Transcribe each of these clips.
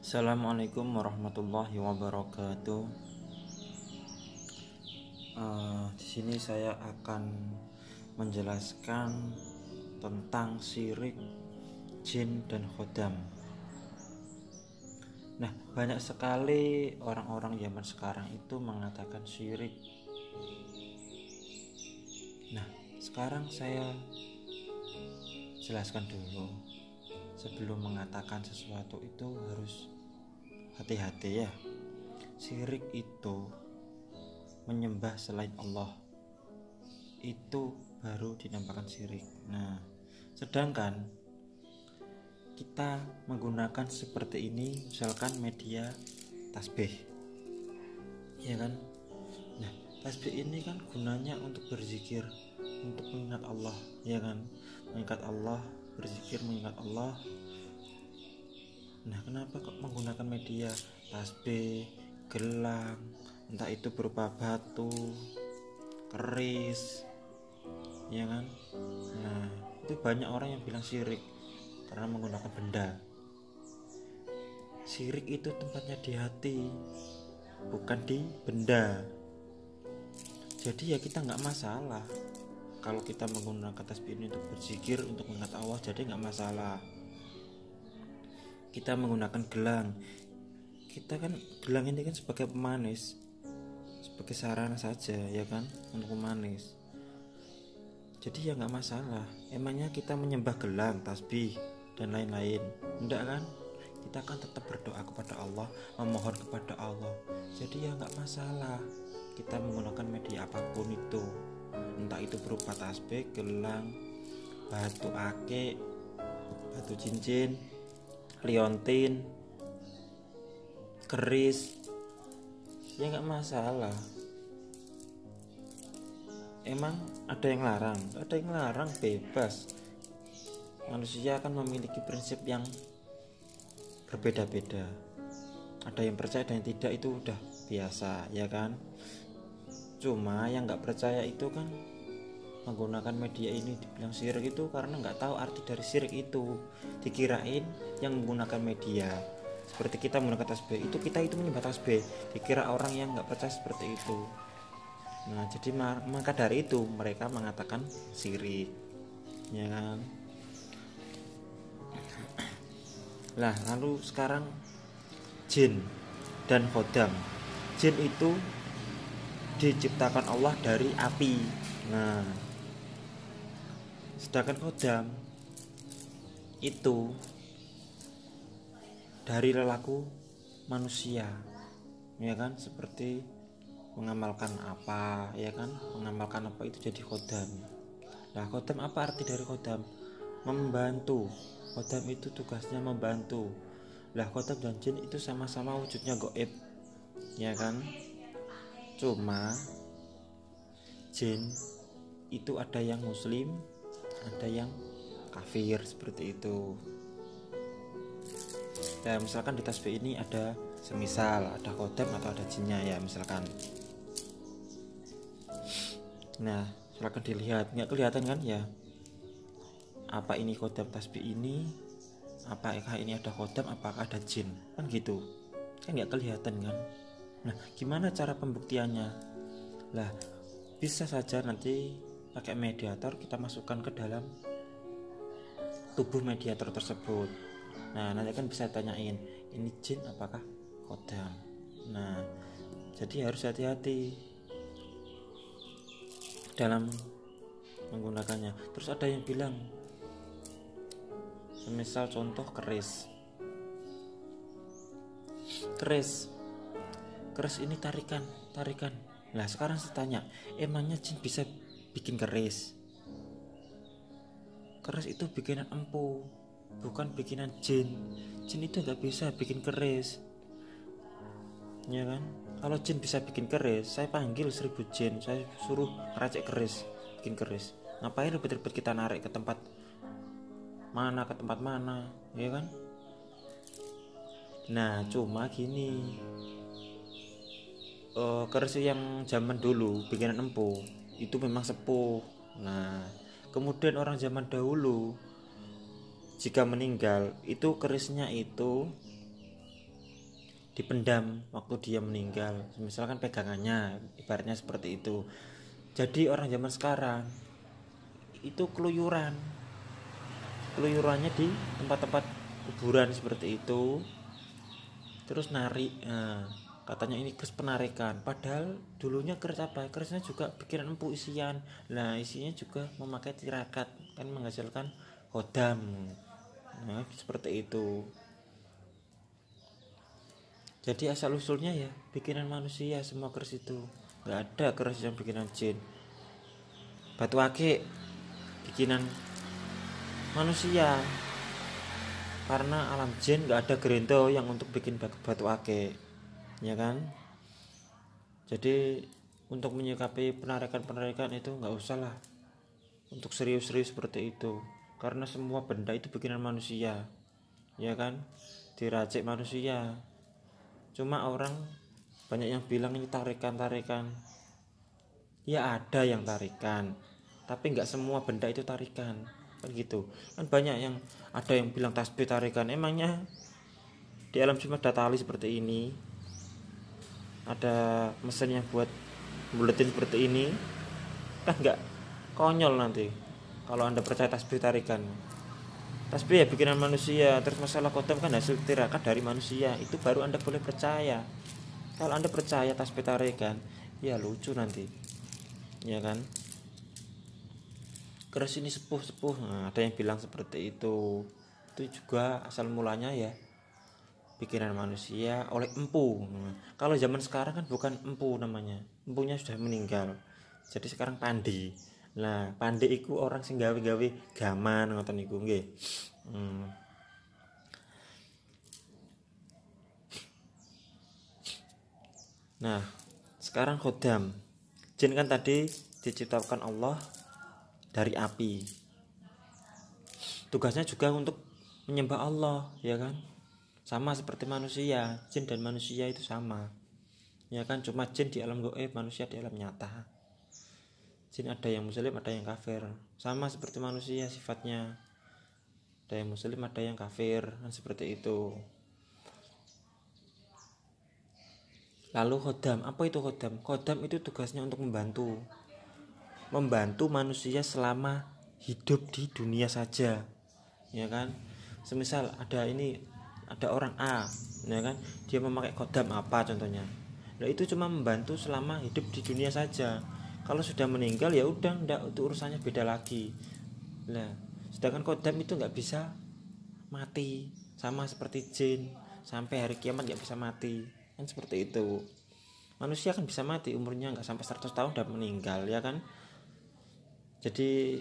Assalamualaikum warahmatullahi wabarakatuh. Di sini saya akan menjelaskan tentang syirik, jin dan khodam. Nah, banyak sekali orang-orang zaman sekarang itu mengatakan syirik. Nah, sekarang saya jelaskan dulu. Sebelum mengatakan sesuatu itu harus hati-hati ya. Syirik itu menyembah selain Allah, itu baru dinamakan syirik. Nah, sedangkan kita menggunakan seperti ini, misalkan media tasbih, ya kan? Nah, tasbih ini kan gunanya untuk berzikir, untuk mengingat Allah, ya kan? Mengingat Allah, berzikir mengingat Allah. Nah, kenapa kok menggunakan media tasbih, gelang, entah itu berupa batu, keris, ya kan? Nah, itu banyak orang yang bilang syirik karena menggunakan benda. Syirik itu tempatnya di hati, bukan di benda. Jadi ya kita nggak masalah kalau kita menggunakan tasbih ini untuk berzikir, untuk mengingat Allah, jadi nggak masalah. Kita menggunakan gelang, kita kan gelang ini kan sebagai pemanis, sebagai sarana saja, ya kan, untuk pemanis. Jadi ya nggak masalah. Emangnya kita menyembah gelang, tasbih dan lain-lain? Enggak kan? Kita kan tetap berdoa kepada Allah, memohon kepada Allah. Jadi ya nggak masalah kita menggunakan media apapun itu, entah itu berupa tasbih, gelang, batu akik, batu cincin, liontin, keris, ya nggak masalah. Emang ada yang larang? Ada yang larang, bebas. Manusia akan memiliki prinsip yang berbeda-beda. Ada yang percaya dan yang tidak, itu udah biasa, ya kan? Cuma yang nggak percaya itu kan menggunakan media ini dibilang syirik itu karena nggak tahu arti dari syirik itu. Dikirain yang menggunakan media seperti kita menggunakan tasbih itu, kita itu menyembah tasbih, dikira orang yang nggak percaya seperti itu. Nah, jadi maka dari itu mereka mengatakan syirik, ya kan? Lah, lalu sekarang jin dan khodam. Jin itu diciptakan Allah dari api. Nah, sedangkan khodam itu dari lelaku manusia, ya kan? Seperti mengamalkan apa, ya kan? Mengamalkan apa itu jadi khodam. Nah, khodam, apa arti dari khodam? Membantu. Khodam itu tugasnya membantu. Lah, khodam dan jin itu sama-sama wujudnya gaib, ya kan? Cuma jin itu ada yang muslim, ada yang kafir, seperti itu. Ya, misalkan di tasbih ini ada semisal ada khodam atau ada jinnya, ya misalkan. Nah, silakan dilihat, nggak kelihatan kan ya? Apa ini khodam tasbih ini? Apakah ini ada khodam? Apakah ada jin? Kan gitu. Kan nggak kelihatan kan? Nah, gimana cara pembuktiannya? Lah, bisa saja nanti pakai mediator, kita masukkan ke dalam tubuh mediator tersebut. Nah, nanti kan bisa tanyain, ini jin apakah khodam? Nah, jadi harus hati-hati dalam menggunakannya. Terus ada yang bilang, semisal contoh keris ini tarikan. Lah, sekarang saya tanya, emangnya jin bisa bikin keris? Keris itu bikinan empu, bukan bikinan jin. Jin itu nggak bisa bikin keris, ya kan? Kalau jin bisa bikin keris, saya panggil 1000 jin, saya suruh ngeracik keris, bikin keris. Ngapain ribet-ribet kita narik ke tempat mana, ya kan? Nah, cuma gini, keris yang zaman dulu bikinan empu itu memang sepuh. Nah, kemudian orang zaman dahulu jika meninggal itu kerisnya itu dipendam waktu dia meninggal, misalkan pegangannya, ibaratnya seperti itu. Jadi orang zaman sekarang itu keluyurannya di tempat-tempat kuburan seperti itu, terus narik. Nah, katanya ini keris penarikan, padahal dulunya keris apa, kerisnya juga bikinan empu isian. Nah, isinya juga memakai tirakat, kan menghasilkan hodam. Nah, seperti itu. Jadi asal usulnya ya bikinan manusia semua keris itu, nggak ada keris yang bikinan jin. Batu akik bikinan manusia, karena alam jin nggak ada gerento yang untuk bikin batu akik, ya kan. Jadi untuk menyikapi penarikan itu nggak usah lah untuk serius-serius seperti itu, karena semua benda itu bikinan manusia, ya kan, diracik manusia. Cuma orang banyak yang bilang ini tarikan, ya ada yang tarikan, tapi nggak semua benda itu tarikan, kan gitu. Kan banyak yang ada yang bilang tasbih tarikan, emangnya di alam semesta ada tali seperti ini, ada mesin yang buat buletin seperti ini, kan nggak, konyol nanti kalau Anda percaya tasbih tarikan. Tasbih ya bikinan manusia, terus masalah kodam kan hasil tirakat dari manusia, itu baru Anda boleh percaya. Kalau Anda percaya tasbih tarikan, ya lucu nanti, ya kan. Keris ini sepuh. Nah, ada yang bilang seperti itu juga asal mulanya ya bikinan manusia oleh empu. Kalau zaman sekarang kan bukan empu namanya, empunya sudah meninggal, jadi sekarang pandi. Nah, pandi iku orang sing gawe-gawe gaman ngoten niku nggih. Nah, sekarang khodam. Jin kan tadi diciptakan Allah dari api. Tugasnya juga untuk menyembah Allah, ya kan? Sama seperti manusia, jin dan manusia itu sama. Ya kan, cuma jin di alam gaib, manusia di alam nyata. Jin ada yang muslim, ada yang kafir. Sama seperti manusia sifatnya. Ada yang muslim, ada yang kafir, kan seperti itu. Lalu khodam, apa itu khodam? Khodam itu tugasnya untuk membantu manusia selama hidup di dunia saja, ya kan. Semisal ada orang A, ya kan, dia memakai khodam apa contohnya, nah itu cuma membantu selama hidup di dunia saja. Kalau sudah meninggal ya udah, ndak, itu urusannya beda lagi. Nah, sedangkan khodam itu nggak bisa mati, sama seperti jin, sampai hari kiamat nggak bisa mati, kan seperti itu. Manusia kan bisa mati, umurnya nggak sampai 100 tahun udah meninggal, ya kan. Jadi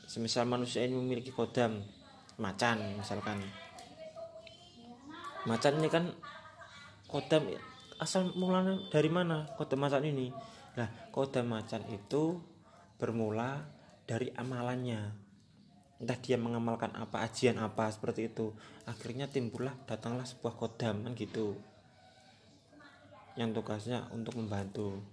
semisal manusia ini memiliki khodam macan, misalkan macan ini kan khodam asal mulanya dari mana khodam macan ini. Nah, khodam macan itu bermula dari amalannya, entah dia mengamalkan apa, ajian apa seperti itu, akhirnya datanglah sebuah khodam, kan gitu, yang tugasnya untuk membantu.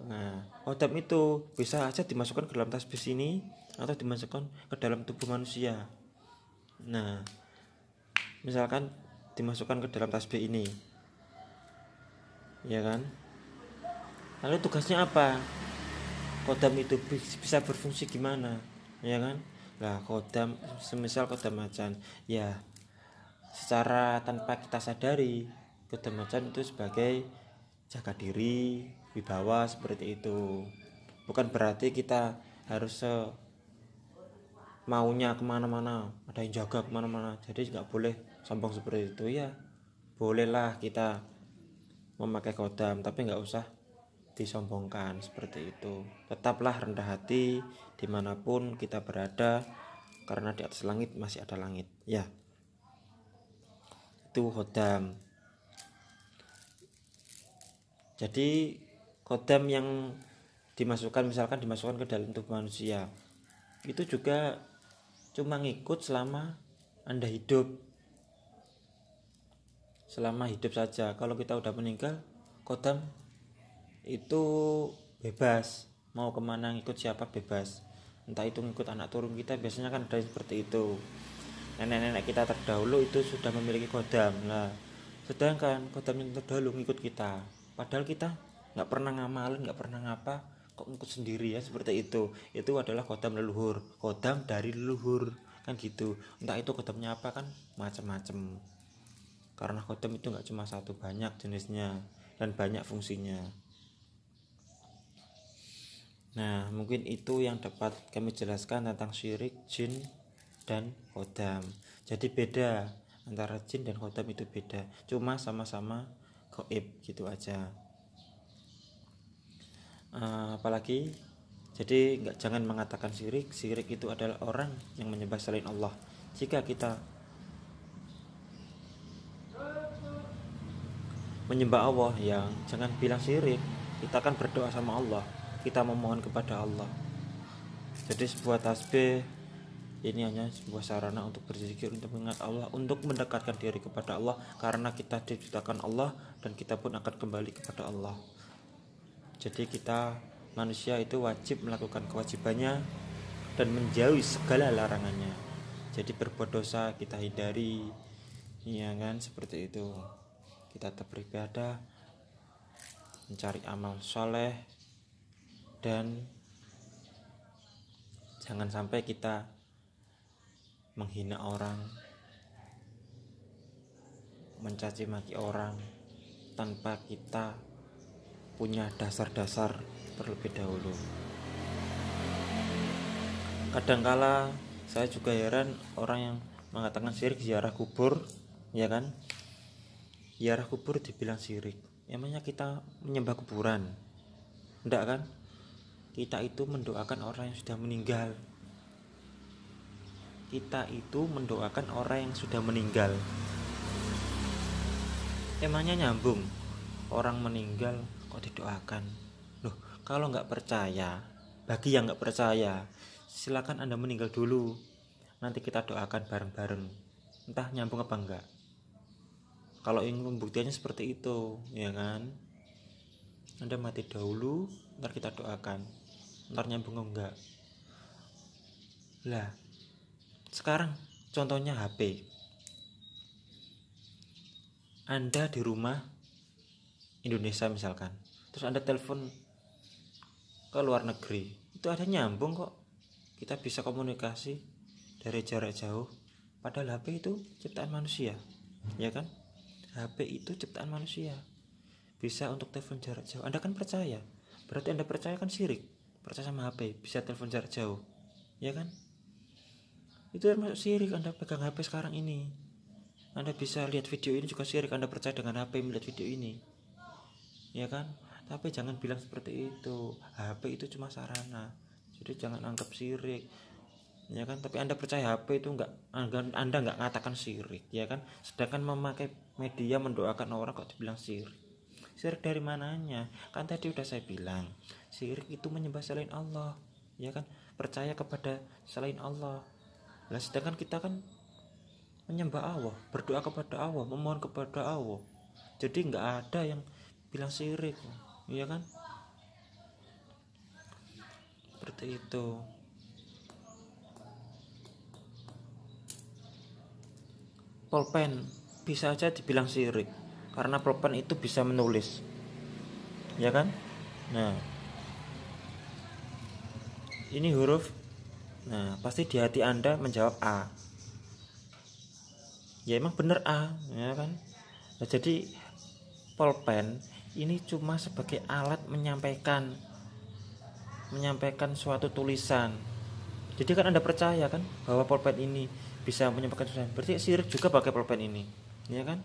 Nah, khodam itu bisa aja dimasukkan ke dalam tasbih ini atau dimasukkan ke dalam tubuh manusia. Nah, misalkan dimasukkan ke dalam tasbih ini, ya kan. Lalu tugasnya apa? Khodam itu bisa berfungsi gimana, ya kan. Nah, khodam, semisal khodam macan, ya secara tanpa kita sadari khodam macan itu sebagai jaga diri, wibawa seperti itu. Bukan berarti kita harus maunya kemana-mana, ada yang jaga kemana-mana, jadi nggak boleh sombong seperti itu. Ya bolehlah kita memakai khodam, tapi nggak usah disombongkan seperti itu. Tetaplah rendah hati dimanapun kita berada, karena di atas langit masih ada langit, ya. Itu khodam. Jadi khodam yang misalkan dimasukkan ke dalam tubuh manusia, itu juga cuma ngikut selama Anda hidup, saja. Kalau kita udah meninggal, khodam itu bebas, mau kemana ngikut siapa bebas, entah itu ngikut anak turun kita, biasanya kan ada seperti itu. Nenek-nenek kita terdahulu itu sudah memiliki khodam. Nah, Sedangkan kodam yang terdahulu ngikut kita, padahal kita nggak pernah ngamalin, nggak pernah ngapa, kok ngikut sendiri ya, seperti itu. Itu adalah kodam leluhur, kodam dari leluhur kan gitu. Entah itu kodamnya apa kan macam-macam, karena kodam itu nggak cuma satu, banyak jenisnya dan banyak fungsinya. Nah, mungkin itu yang dapat kami jelaskan tentang syirik, jin, dan kodam. Jadi beda antara jin dan kodam, itu beda, cuma sama-sama gaib gitu aja. Apalagi, jadi jangan mengatakan syirik. Syirik itu adalah orang yang menyembah selain Allah. Jika kita menyembah Allah, yang jangan bilang syirik. Kita kan berdoa sama Allah, kita memohon kepada Allah. Jadi sebuah tasbih ini hanya sebuah sarana untuk berzikir, untuk mengingat Allah, untuk mendekatkan diri kepada Allah, karena kita diciptakan Allah dan kita pun akan kembali kepada Allah. Jadi kita manusia itu wajib melakukan kewajibannya dan menjauhi segala larangannya. Jadi berbuat dosa kita hindari, ya kan, seperti itu. Kita tetap beribadah, mencari amal soleh, dan jangan sampai kita menghina orang, mencaci maki orang tanpa kita punya dasar-dasar terlebih dahulu. Kadangkala saya juga heran orang yang mengatakan syirik ziarah kubur, ya kan? Ziarah kubur dibilang syirik. Emangnya kita menyembah kuburan? Enggak kan? Kita itu mendoakan orang yang sudah meninggal. Kita itu mendoakan orang yang sudah meninggal. Emangnya nyambung? Orang meninggal kok didoakan? Loh, kalau nggak percaya, bagi yang nggak percaya, silakan Anda meninggal dulu. Nanti kita doakan bareng-bareng. Entah nyambung apa enggak. Kalau ingin pembuktiannya seperti itu, ya kan? Anda mati dahulu, ntar kita doakan. Ntar nyambung enggak? Lah, sekarang contohnya HP. Anda di rumah Indonesia misalkan, terus Anda telepon ke luar negeri, itu ada nyambung kok. Kita bisa komunikasi dari jarak jauh. Padahal HP itu ciptaan manusia, ya kan? HP itu ciptaan manusia, bisa untuk telepon jarak jauh. Anda kan percaya, berarti Anda percaya kan syirik. Percaya sama HP, bisa telepon jarak jauh, ya kan? Itu termasuk syirik. Anda pegang HP sekarang ini, Anda bisa lihat video ini juga syirik. Anda percaya dengan HP melihat video ini, ya kan? Tapi jangan bilang seperti itu. HP itu cuma sarana, jadi jangan anggap syirik, ya kan? Tapi Anda percaya HP itu Anda nggak mengatakan syirik, ya kan? Sedangkan memakai media mendoakan orang kok dibilang syirik. Syirik dari mananya? Kan tadi udah saya bilang, syirik itu menyembah selain Allah, ya kan? Percaya kepada selain Allah. Lah sedangkan kita kan menyembah Allah, berdoa kepada Allah, memohon kepada Allah. Jadi nggak ada yang bilang syirik, iya kan? Seperti itu. Pulpen bisa aja dibilang syirik, karena pulpen itu bisa menulis, ya kan? Nah, ini huruf. Nah, pasti di hati Anda menjawab A. Ya emang bener A, ya kan? Nah, jadi pulpen ini cuma sebagai alat menyampaikan suatu tulisan. Jadi kan Anda percaya kan bahwa pulpen ini bisa menyampaikan tulisan. Berarti syirik juga pakai pulpen ini, ya kan?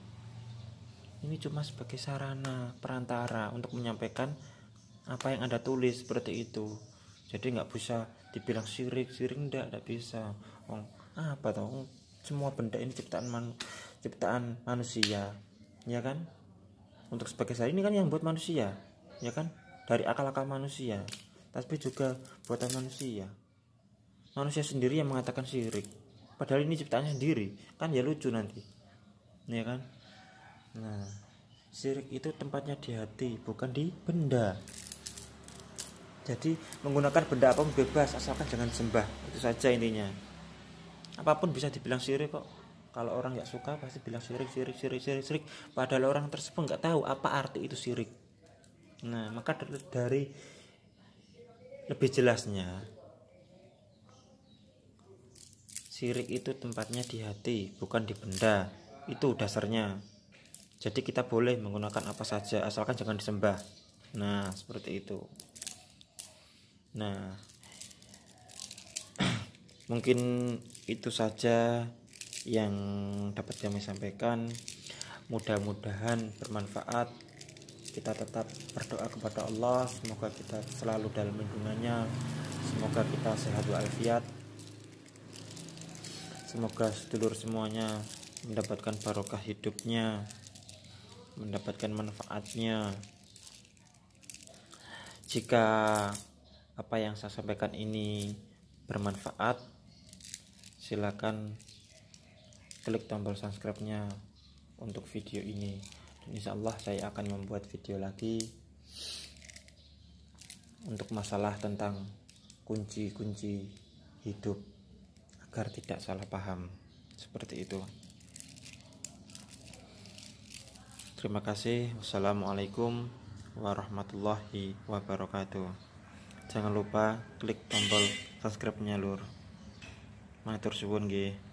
Ini cuma sebagai sarana perantara untuk menyampaikan apa yang Anda tulis, seperti itu. Jadi nggak bisa dibilang syirik enggak bisa. Apa tahu, semua benda ini ciptaan manusia, ya kan? Untuk sebagai saya ini kan yang buat manusia, ya kan? Dari akal-akal manusia. Tapi juga buatan manusia. Manusia sendiri yang mengatakan syirik, padahal ini ciptaannya sendiri, kan ya lucu nanti, ya kan? Nah, syirik itu tempatnya di hati, bukan di benda. Jadi menggunakan benda apapun bebas, asalkan jangan sembah. Itu saja intinya. Apapun bisa dibilang syirik kok, Kalau orang nggak suka pasti bilang syirik, syirik, syirik, syirik, syirik. Padahal orang tersebut nggak tahu apa arti itu syirik. Nah, maka dari lebih jelasnya, syirik itu tempatnya di hati, bukan di benda. Itu dasarnya. Jadi kita boleh menggunakan apa saja asalkan jangan disembah. Nah, seperti itu. Nah, mungkin itu saja yang dapat kami sampaikan. Mudah-mudahan bermanfaat. Kita tetap berdoa kepada Allah, semoga kita selalu dalam lindungannya, semoga kita sehat walafiat, semoga sedulur semuanya mendapatkan barokah hidupnya, mendapatkan manfaatnya. Jika apa yang saya sampaikan ini bermanfaat, silakan klik tombol subscribe-nya untuk video ini. Dan insya Allah saya akan membuat video lagi untuk masalah tentang kunci-kunci hidup agar tidak salah paham. Seperti itu. Terima kasih. Wassalamualaikum warahmatullahi wabarakatuh. Jangan lupa klik tombol subscribe-nya lur. Matur suwun nggih.